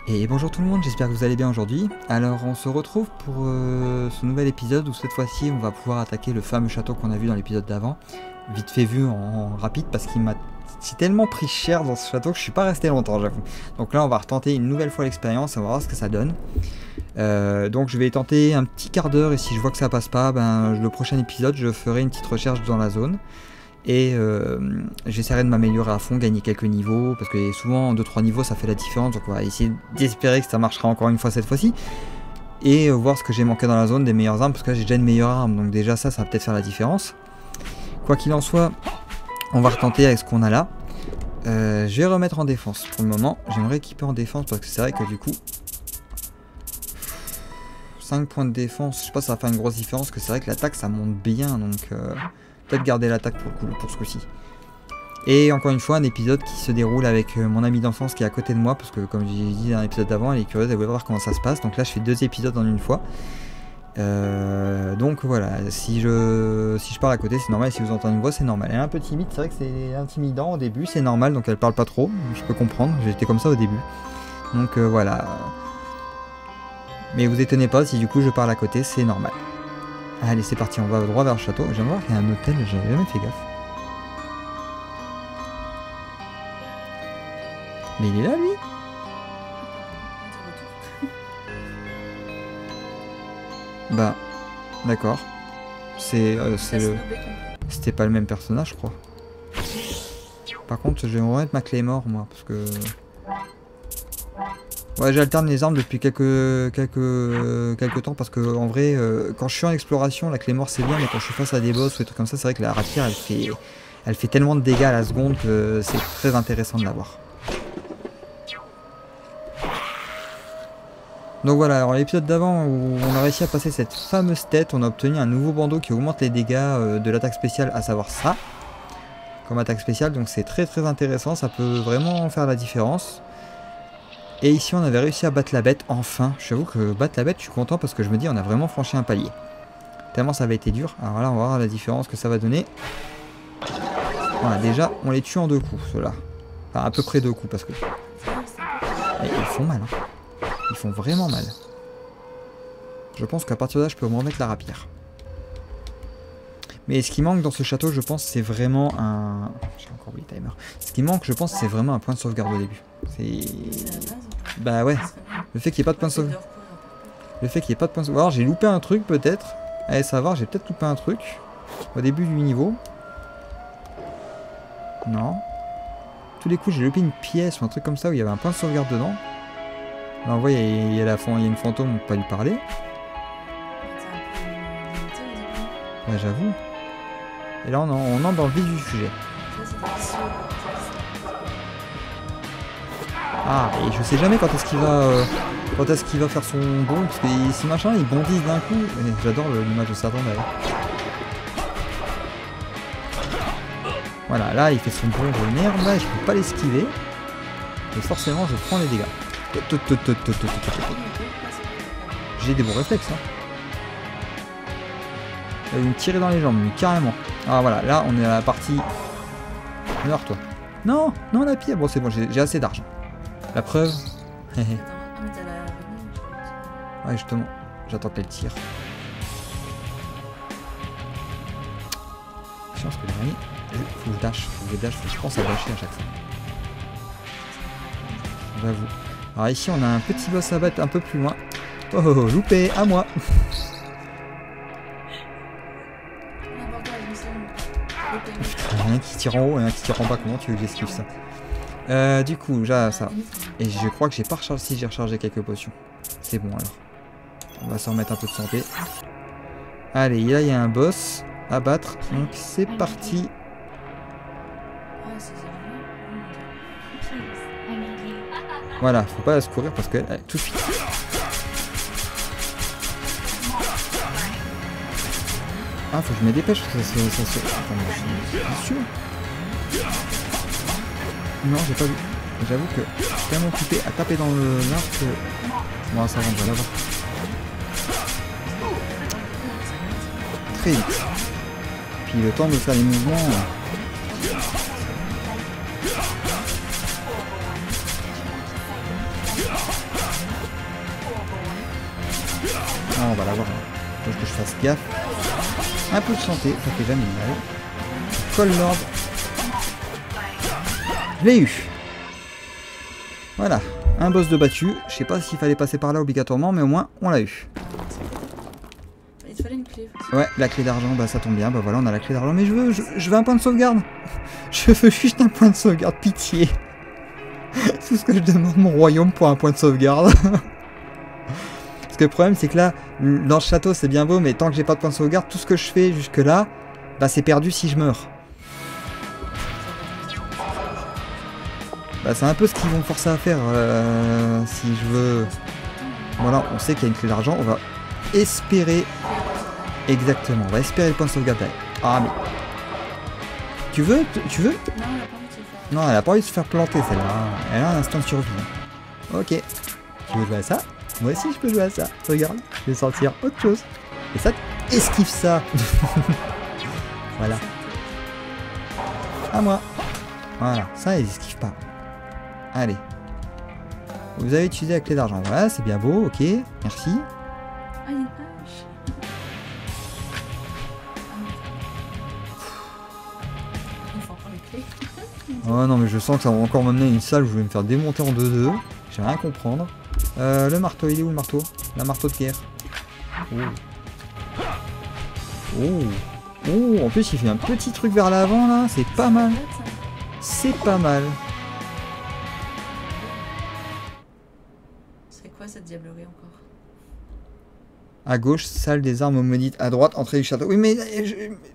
Et bonjour tout le monde, j'espère que vous allez bien aujourd'hui. Alors on se retrouve pour ce nouvel épisode où cette fois-ci on va pouvoir attaquer le fameux château qu'on a vu dans l'épisode d'avant. Vite fait vu en rapide parce qu'il m'a tellement pris cher dans ce château que je suis pas resté longtemps, j'avoue. Donc là on va retenter une nouvelle fois l'expérience et on va voir ce que ça donne. Donc je vais tenter un petit quart d'heure et si je vois que ça passe pas, ben, le prochain épisode je ferai une petite recherche dans la zone. Et j'essaierai de m'améliorer à fond, gagner quelques niveaux, parce que souvent 2-3 niveaux ça fait la différence, donc on va essayer d'espérer que ça marchera encore une fois cette fois-ci. Et voir ce que j'ai manqué dans la zone, des meilleures armes, parce que là j'ai déjà une meilleure arme, donc déjà ça va peut-être faire la différence. Quoi qu'il en soit, on va retenter avec ce qu'on a là. Je vais remettre en défense pour le moment, j'aimerais équiper en défense, parce que c'est vrai que du coup... 5 points de défense, je sais pas si ça va faire une grosse différence, parce que c'est vrai que l'attaque ça monte bien, donc... peut-être garder l'attaque pour ce coup-ci. Et encore une fois, un épisode qui se déroule avec mon amie d'enfance qui est à côté de moi, parce que comme j'ai dit dans l'épisode d'avant, elle est curieuse, elle veut voir comment ça se passe. Donc là, je fais 2 épisodes en une fois. Donc voilà, si je parle à côté, c'est normal. Si vous entendez une voix, c'est normal. Elle est un peu timide, c'est vrai que c'est intimidant au début, c'est normal, donc elle parle pas trop. Je peux comprendre, j'étais comme ça au début. Donc voilà. Mais vous étonnez pas si du coup je parle à côté, c'est normal. Allez, c'est parti, on va droit vers le château. Je viens de voir qu'il y a un hôtel, j'avais jamais fait gaffe. Mais il est là, lui? Bah, d'accord. C'était pas le même personnage, je crois. Par contre, je vais me remettre ma Claymore, moi, parce que... Ouais, j'alterne les armes depuis quelques temps parce que en vrai, quand je suis en exploration, la Claymore c'est bien, mais quand je suis face à des boss ou des trucs comme ça, c'est vrai que la rapière elle fait tellement de dégâts à la seconde que c'est très intéressant de l'avoir. Donc voilà, alors l'épisode d'avant où on a réussi à passer cette fameuse tête, on a obtenu un nouveau bandeau qui augmente les dégâts de l'attaque spéciale, à savoir ça, comme attaque spéciale, donc c'est très intéressant, ça peut vraiment faire la différence. Et ici on avait réussi à battre la bête, enfin. J'avoue que battre la bête, je suis content parce que je me dis on a vraiment franchi un palier. Tellement ça avait été dur. Alors là on va voir la différence que ça va donner. Voilà, déjà on les tue en 2 coups, ceux-là. Enfin à peu près 2 coups parce que... Et ils font mal, hein. Ils font vraiment mal. Je pense qu'à partir de là je peux me remettre la rapière. Mais ce qui manque dans ce château, je pense, c'est vraiment un... J'ai encore oublié le timer. Ce qui manque, je pense, c'est vraiment un point de sauvegarde au début. C'est... Bah ouais. Le fait qu'il n'y ait pas de point de sauvegarde. Le fait qu'il n'y ait pas de point de sauvegarde. Alors j'ai loupé un truc peut-être. Allez savoir, j'ai peut-être loupé un truc. Au début du niveau. Non. Tous les coups, j'ai loupé une pièce ou un truc comme ça où il y avait un point de sauvegarde dedans. Là on voit, il y a une fantôme, on peut pas lui parler. Ouais, j'avoue. Et là on entre dans le vif du sujet. Ah, et je sais jamais quand est-ce qu'il va faire son bond, parce que ces machins ils bondissent d'un coup. J'adore l'image de Satan d'ailleurs. Voilà, là il fait son bond de merde, là je peux pas l'esquiver. Et forcément je prends les dégâts. J'ai des bons réflexes, hein. Il va me tirer dans les jambes, mais carrément. Ah voilà, là on est à la partie... Meurs toi. Non, non la pierre. Bon c'est bon, j'ai assez d'argent. La preuve. Ouais justement, j'attends qu'elle tire. Je pense que dernier, faut que je dash, faut que je pense à dasher à chaque fois. J'avoue. Alors ici on a un petit boss à battre un peu plus loin. Oh, loupé, à moi. Un qui tire en haut et un qui tire en bas, comment tu veux que j'esquive ça? Du coup, j'ai ça. Et je crois que j'ai pas rechargé, si j'ai rechargé quelques potions. C'est bon alors. On va s'en remettre un peu de santé. Allez, là il y a un boss à battre, donc c'est parti. Voilà, faut pas la secourir parce que... Allez, tout de suite. Ah, faut que je me dépêche parce que ça se... Attends, je suis sûr. Non, j'ai pas vu. J'avoue que je suis tellement occupé à taper dans l'arc que... Bon, ça va, on va l'avoir. Très vite. Puis le temps de faire les mouvements... on va l'avoir. Faut que je fasse gaffe. Un peu de santé, ça fait jamais de mal. Coll-Lord. Je l'ai eu. Voilà. Un boss de battu. Je sais pas s'il fallait passer par là obligatoirement, mais au moins, on l'a eu. Il te fallait une clé. Ouais, la clé d'argent, bah ça tombe bien. Bah voilà, on a la clé d'argent. Mais je veux un point de sauvegarde. Je veux juste un point de sauvegarde. Pitié. C'est ce que je demande mon royaume pour un point de sauvegarde. Parce que le problème, c'est que là, dans le château, c'est bien beau, mais tant que j'ai pas de point de sauvegarde, tout ce que je fais jusque-là, bah c'est perdu si je meurs. Bah c'est un peu ce qu'ils vont me forcer à faire si je veux... Voilà, on sait qu'il y a une clé d'argent, on va espérer... Exactement, on va espérer le point de sauvegarde. Ah mais... Tu veux Non, elle a pas envie de se faire planter celle-là. Elle a un instant de survie. Ok. Tu veux jouer à ça? Moi aussi je peux jouer à ça. Regarde, je vais sortir autre chose. Et ça, esquive ça. Voilà. À moi. Voilà, ça ils esquivent pas. Allez. Vous avez utilisé la clé d'argent. Voilà, c'est bien beau, ok. Merci. Ah, il y a une hache. Il faut encore les clés. Oh non mais je sens que ça va encore m'amener à une salle où je vais me faire démonter en 2-2. Je vais rien comprendre. Le marteau, il est où le marteau? La marteau de guerre. Oh. Oh. Oh, en plus il fait un petit truc vers l'avant là, c'est pas mal. C'est pas mal. C'est quoi cette diablerie encore? À gauche, salle des armes maudites. À droite, entrée du château. Oui mais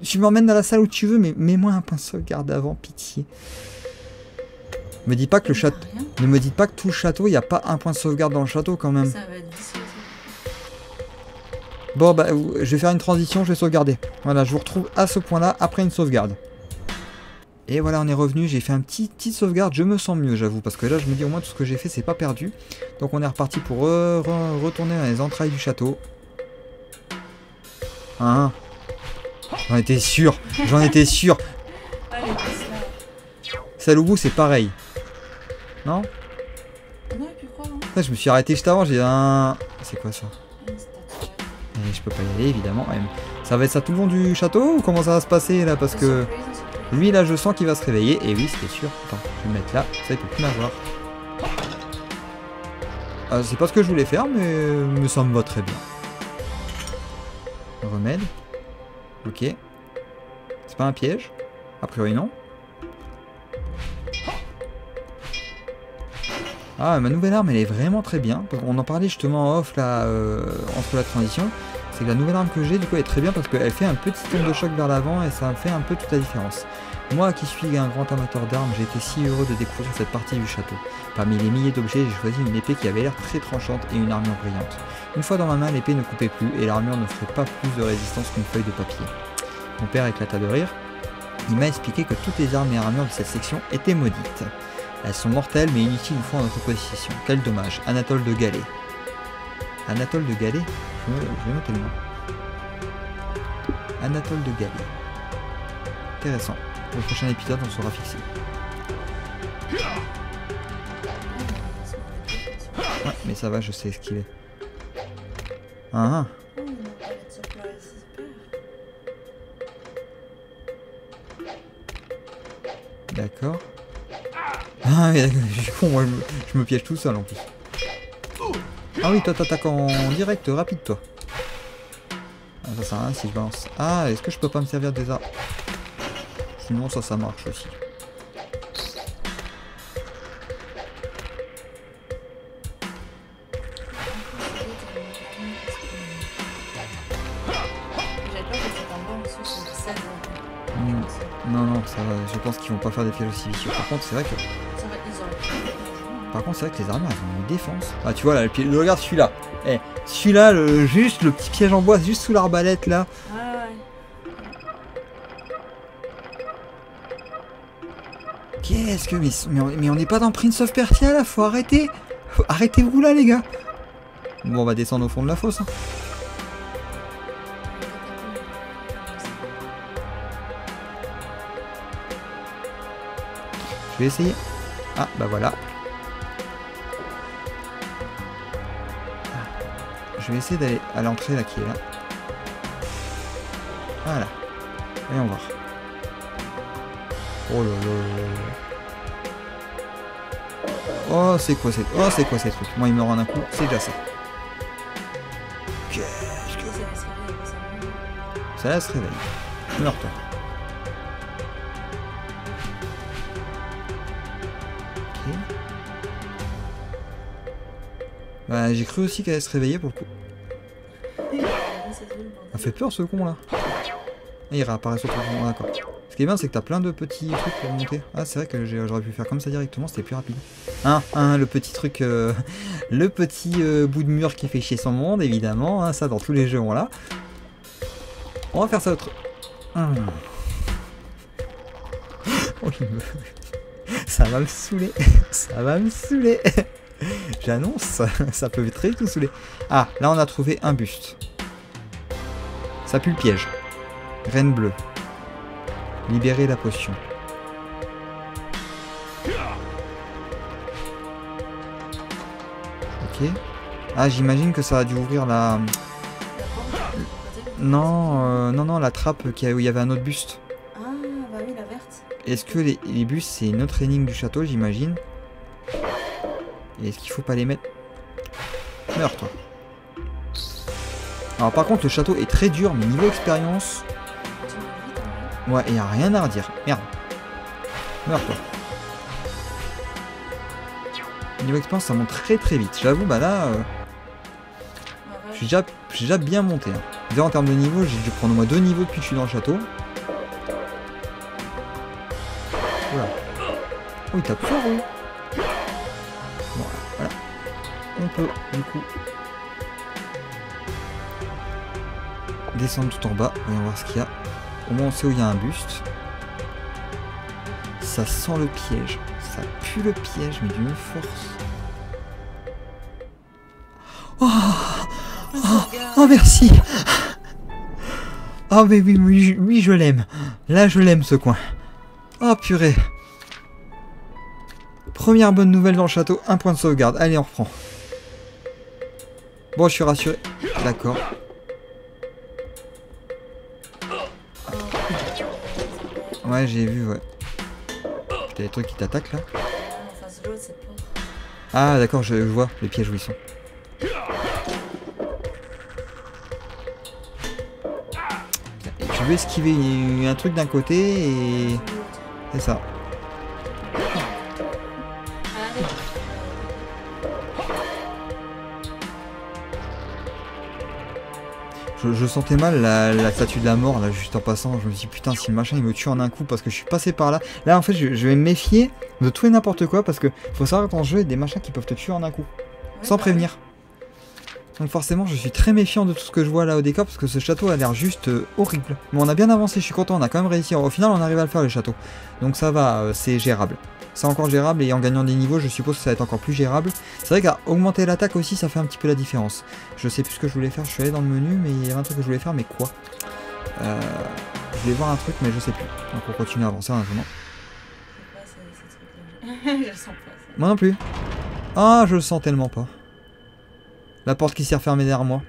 tu m'emmènes dans la salle où tu veux, mais mets-moi un point de sauvegarde avant, pitié. Me dis pas que le château... Ne me dites pas que tout le château, il n'y a pas un point de sauvegarde dans le château quand même. Ça va être vicieux. Bon bah je vais faire une transition, je vais sauvegarder. Voilà, je vous retrouve à ce point là après une sauvegarde. Et voilà, on est revenu, j'ai fait un petit sauvegarde, je me sens mieux j'avoue, parce que là je me dis au moins tout ce que j'ai fait c'est pas perdu. Donc on est reparti pour retourner dans les entrailles du château. Hein? J'en étais sûr, j'en étais sûr. Allez, passe là. Saloubou c'est pareil. Non? On aurait pu croire, hein. Ça, je me suis arrêté juste avant, j'ai un... C'est quoi ça? Une statuette. Et je peux pas y aller évidemment. Ça va être ça tout le long du château ou comment ça va se passer là? Parce que lui là je sens qu'il va se réveiller. Et oui c'était sûr. Attends, je vais me mettre là, ça il peut plus m'avoir. C'est pas ce que je voulais faire mais ça me va très bien. Remède. Ok. C'est pas un piège? A priori non. Ah, ma nouvelle arme elle est vraiment très bien. On en parlait justement en off là entre la transition. C'est que la nouvelle arme que j'ai du coup elle est très bien parce qu'elle fait un petit tour de choc vers l'avant et ça fait un peu toute la différence. Moi qui suis un grand amateur d'armes, j'ai été si heureux de découvrir cette partie du château. Parmi les milliers d'objets, j'ai choisi une épée qui avait l'air très tranchante et une armure brillante. Une fois dans ma main, l'épée ne coupait plus et l'armure ne ferait pas plus de résistance qu'une feuille de papier. Mon père éclata de rire. Il m'a expliqué que toutes les armes et armures de cette section étaient maudites. Elles sont mortelles mais inutiles une fois en notre possession. Quel dommage. Anatole de Galet. Anatole de Galet? Je vais noter le nom. Anatole de Galet. Intéressant. Au prochain épisode, on sera fixé. Ouais, mais ça va, je sais esquiver. Ah. Oh, une palette surprise, super. D'accord. Ah mais je suis con, moi je me piège tout seul en plus. Ah oui, toi t'attaques en direct, rapide toi. Ah, ça sert à rien si je balance. Ah, est-ce que je peux pas me servir des armes? Sinon ça marche aussi. Non, non, ça va, je pense qu'ils vont pas faire des pièges aussi vicieux. Par contre, c'est vrai que... Par contre, c'est vrai que les armures, elles ont une défense. Ah, tu vois, là, regarde celui-là. Eh, celui-là, juste le petit piège en bois, juste sous l'arbalète, là. Ah ouais. Qu'est-ce que... Mais on n'est pas dans Prince of Persia, là, faut arrêter. Arrêtez-vous, là, les gars. Bon, on va descendre au fond de la fosse, hein. Je vais essayer. Ah, bah voilà. je vais essayer d'aller à l'entrée là qui est là. Voilà. Voyons voir. Oh là là. Oh c'est quoi ces trucs? Moi il me rend un coup, c'est déjà ça. Ça là se réveille. Meurs-toi. Ok. Bah, j'ai cru aussi qu'elle allait se réveiller pour le coup. Ça fait peur ce con là. Et il réapparaît sur ton fond, d'accord. Ce qui est bien c'est que t'as plein de petits trucs pour monter. Ah c'est vrai que j'aurais pu faire comme ça directement, c'était plus rapide. Le petit truc, le petit bout de mur qui fait chier son monde évidemment, hein, ça dans tous les jeux on l'a. On va faire ça autre. Oh, ça va me saouler. Ça va me saouler. J'annonce, ça peut très vite nous saouler. Ah, là on a trouvé un buste. Ça pue le piège. Reine bleue. Libérer la potion. Ok. Ah, j'imagine que ça a dû ouvrir la... Non, non, la trappe où il y avait un autre buste. Ah, bah oui, la verte. Est-ce que les bustes, c'est une autre énigme du château, j'imagine? Et est-ce qu'il faut pas les mettre? Meurs, toi. Alors, par contre, le château est très dur, mais niveau expérience... Ouais, il n'y a rien à redire. Merde. Meurs, toi. Niveau expérience, ça monte très très vite. J'avoue, bah là... Je suis déjà bien monté. Hein. D'ailleurs, en termes de niveau, j'ai dû prendre au moins 2 niveaux depuis que je suis dans le château. Voilà. Oh, il tape fort, oui. Bon, voilà. On peut, du coup, descendre tout en bas. Voyons voir ce qu'il y a. Au moins, on sait où il y a un buste. Ça sent le piège. Ça pue le piège, mais d'une force. Oh, merci. Oh mais oui, je l'aime. Là je l'aime ce coin. Oh purée. Première bonne nouvelle dans le château, un point de sauvegarde. Allez, on reprend. Bon, je suis rassuré. D'accord. Ouais, j'ai vu, ouais. T'as des trucs qui t'attaquent là. Ah d'accord, je vois les pièges où ils sont. Tu veux esquiver un truc d'un côté et... C'est ça. Je sentais mal la statue de la mort là juste en passant. Je me suis dit putain si le machin il me tue en un coup parce que je suis passé par là. Là en fait je vais me méfier de tout et n'importe quoi parce que faut savoir que dans ce jeu il y a des machins qui peuvent te tuer en un coup. Sans prévenir. Donc forcément je suis très méfiant de tout ce que je vois là au décor parce que ce château a l'air juste horrible. Mais on a bien avancé, je suis content, on a quand même réussi. Au final on arrive à le faire le château. Donc ça va, c'est gérable. C'est encore gérable et en gagnant des niveaux je suppose que ça va être encore plus gérable. C'est vrai qu'à augmenter l'attaque aussi ça fait un petit peu la différence. Je sais plus ce que je voulais faire, je suis allé dans le menu mais il y avait un truc que je voulais faire mais quoi je voulais voir un truc mais je sais plus. Donc on continue à avancer en attendant. Je le sens pas. Moi non plus. Ah je le sens tellement pas. La porte qui s'est refermée derrière moi.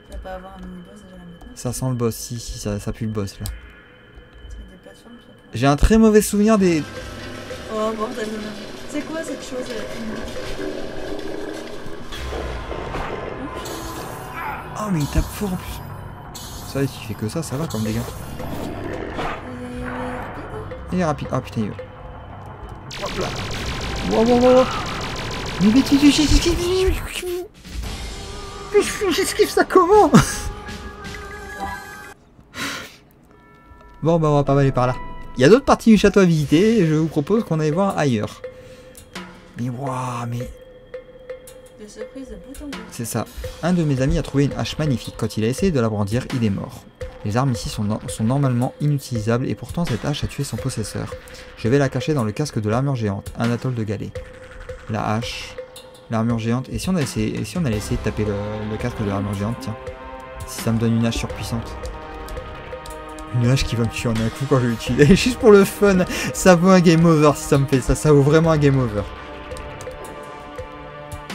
Tu vas pas avoir un mini-boss déjà là maintenant? Ça sent le boss, si ça pue le boss là. Tu mets des plateformes, tu vas pouvoir- J'ai un très mauvais souvenir des... Oh bordel de merde. C'est quoi cette chose Oh mais il tape fort en plus. Ça il fait que ça va comme dégâts. Il est rapide. Ah putain il est... Hop là. Wow. Mais j'esquive ça comment? Bon bah on va pas aller par là. Il y a d'autres parties du château à visiter et je vous propose qu'on aille voir ailleurs. Mais waouh, mais... De surprise de bout en bout. C'est ça. Un de mes amis a trouvé une hache magnifique. Quand il a essayé de la brandir, il est mort. Les armes ici sont normalement inutilisables et pourtant cette hache a tué son possesseur. Je vais la cacher dans le casque de l'armure géante, un atoll de galets. La hache, l'armure géante. Et si on allait essayer de taper le casque de l'armure géante, tiens. Si ça me donne une hache surpuissante. Une hache qui va me tuer en un coup quand je l'utilise. Juste pour le fun, ça vaut un game over si ça me fait ça. Ça vaut vraiment un game over.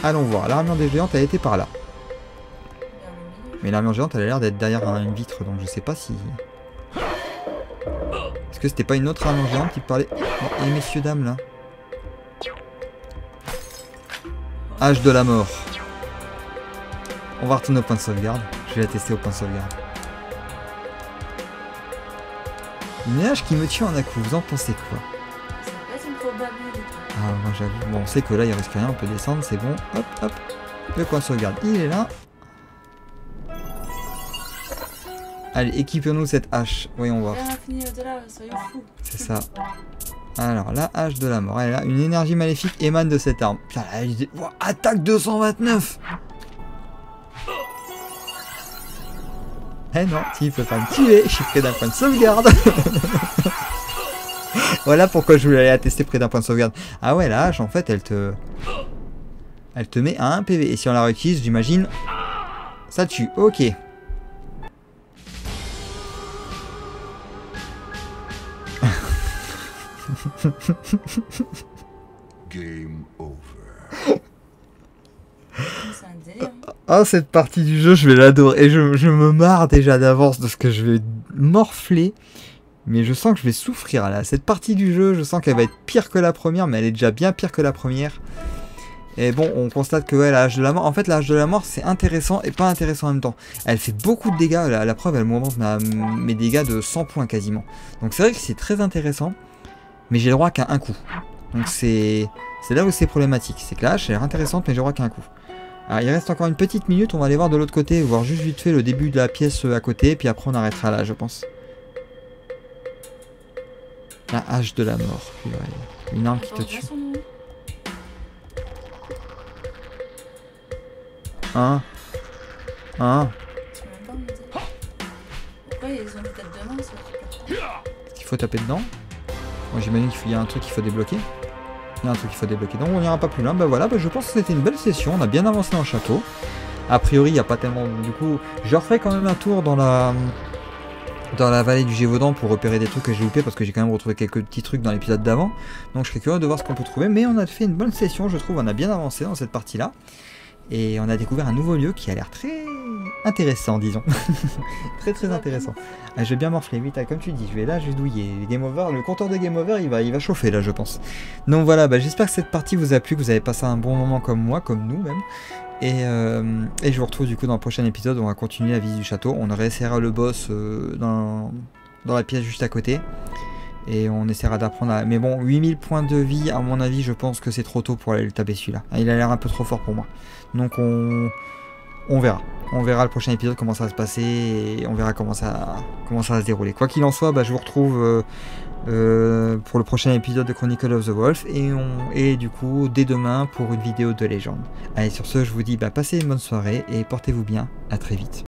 Allons voir, l'armure des géantes a été par là. Mais l'armure géante, elle a l'air d'être derrière une vitre, donc je sais pas si... Est-ce que c'était pas une autre armure géante qui parlait... Et messieurs, dames, là. Hache de la mort. On va retourner au point de sauvegarde. Je vais la tester au point de sauvegarde. Une hache qui me tue en un coup, vous en pensez quoi? Ça peut être une probabilité. Ah, moi j'avoue. Bon, on sait que là il risque rien, on peut descendre, c'est bon. Hop, hop. Le point de sauvegarde, il est là. Allez, équipons-nous cette hache. Voyons voir. Vers l'infini au-delà, soyons fous. C'est ça. Alors, la hache de la mort. Elle est là. Une énergie maléfique émane de cette arme. Putain, là, wow, attaque 229. Eh non, tu peux pas me tuer. Je suis près d'un point de sauvegarde. Voilà pourquoi je voulais aller la tester près d'un point de sauvegarde. Ah ouais, la hache, en fait, elle te met à 1 PV. Et si on la réutilise, j'imagine, ça tue. Ok. Game over. C'est un délire. Oh, cette partie du jeu, je vais l'adorer. Et je me marre déjà d'avance de ce que je vais morfler. Mais je sens que je vais souffrir là. Cette partie du jeu, je sens qu'elle va être pire que la première, mais elle est déjà bien pire que la première. Et bon, on constate que ouais, la hache de la mort, en fait la hache de la mort c'est intéressant et pas intéressant en même temps. Elle fait beaucoup de dégâts, la preuve elle m'augmente mes dégâts de 100 points quasiment. Donc c'est vrai que c'est très intéressant, mais j'ai le droit qu'à un coup. Donc c'est là où c'est problématique, c'est que la hache elle a l'air intéressante mais j'ai le droit qu'à un coup. Alors il reste encore une petite minute, on va aller voir de l'autre côté, voir juste vite fait le début de la pièce à côté, puis après on arrêtera là je pense. La hache de la mort, une arme qui te tue. Hein? Hein? Je peux même pas monter. Pourquoi ils ont des têtes de main sur le truc? Est-ce qu'il faut taper dedans? Moi j'imagine qu'il y a un truc qu'il faut débloquer. Il y a un truc qu'il faut débloquer. Donc on n'ira pas plus loin. Bah voilà, bah, je pense que c'était une belle session. On a bien avancé dans le château. A priori, il n'y a pas tellement... Du coup, je referai quand même un tour dans la vallée du Gévaudan pour repérer des trucs que j'ai loupés parce que j'ai quand même retrouvé quelques petits trucs dans l'épisode d'avant. Donc je serais curieux de voir ce qu'on peut trouver. Mais on a fait une bonne session, je trouve. On a bien avancé dans cette partie-là. Et on a découvert un nouveau lieu qui a l'air très intéressant, disons. très intéressant. Ah, je vais bien morfler, vite, comme tu dis, je vais douiller. Les game over, le compteur de game over, il va chauffer là, je pense. Donc voilà, bah, j'espère que cette partie vous a plu, que vous avez passé un bon moment comme moi, comme nous même. Et je vous retrouve du coup dans le prochain épisode où on va continuer la visite du château. On réessayera le boss dans la pièce juste à côté. Et on essaiera d'apprendre à... Mais bon, 8000 points de vie, à mon avis, je pense que c'est trop tôt pour aller le taper celui-là. Il a l'air un peu trop fort pour moi. Donc on verra. On verra le prochain épisode comment ça va se passer et on verra comment ça va se dérouler. Quoi qu'il en soit, bah, je vous retrouve pour le prochain épisode de Chronicle of the Wolf et du coup dès demain pour une vidéo de légende. Allez, sur ce, je vous dis passez une bonne soirée et portez-vous bien. À très vite.